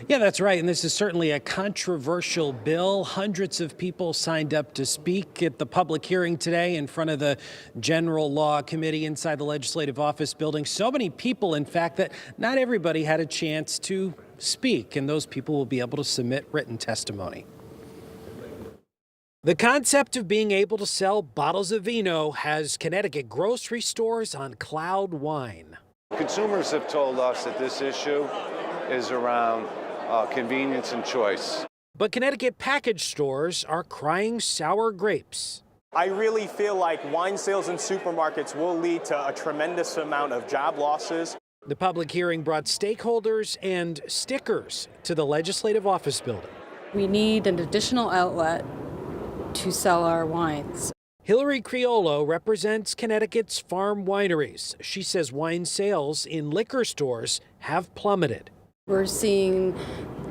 Yeah, that's right. And this is certainly a controversial bill. Hundreds of people signed up to speak at the public hearing today in front of the General Law Committee inside the Legislative Office building. So many people, in fact, that not everybody had a chance to speak, and those people will be able to submit written testimony. The concept of being able to sell bottles of vino has Connecticut grocery stores on cloud nine. Consumers have told us that this issue is around convenience and choice. But Connecticut package stores are crying sour grapes. I really feel like wine sales in supermarkets will lead to a tremendous amount of job losses. The public hearing brought stakeholders and stickers to the Legislative Office building. We need an additional outlet to sell our wines. Hillary Criollo represents Connecticut's farm wineries. She says wine sales in liquor stores have plummeted. We're seeing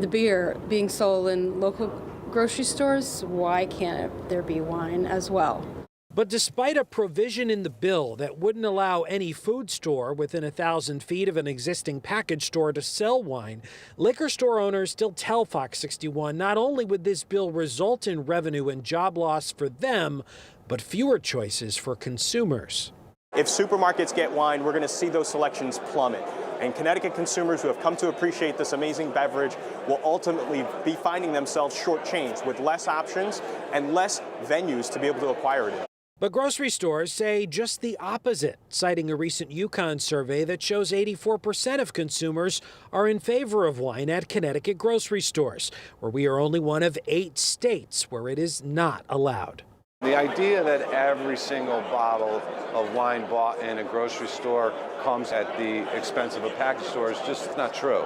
the beer being sold in local grocery stores. Why can't there be wine as well? But despite a provision in the bill that wouldn't allow any food store within 1,000 feet of an existing package store to sell wine, liquor store owners still tell Fox 61 not only would this bill result in revenue and job loss for them, but fewer choices for consumers. If supermarkets get wine, we're going to see those selections plummet. And Connecticut consumers who have come to appreciate this amazing beverage will ultimately be finding themselves shortchanged with less options and less venues to be able to acquire it in. But grocery stores say just the opposite, citing a recent Yukon survey that shows 84% of consumers are in favor of wine at Connecticut grocery stores, where we are only one of 8 states where it is not allowed. The idea that every single bottle of wine bought in a grocery store comes at the expense of a package store is just not true.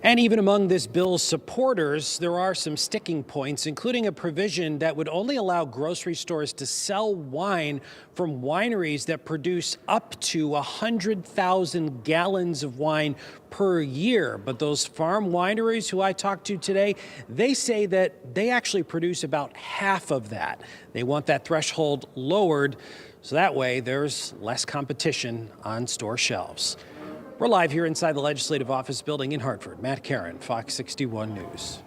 And even among this bill's supporters, there are some sticking points, including a provision that would only allow grocery stores to sell wine from wineries that produce up to 100,000 gallons of wine per year. But those farm wineries who I talked to today, they say that they actually produce about half of that. They want that threshold lowered so that way there's less competition on store shelves. We're live here inside the Legislative Office building in Hartford. Matt Karen, Fox 61 News.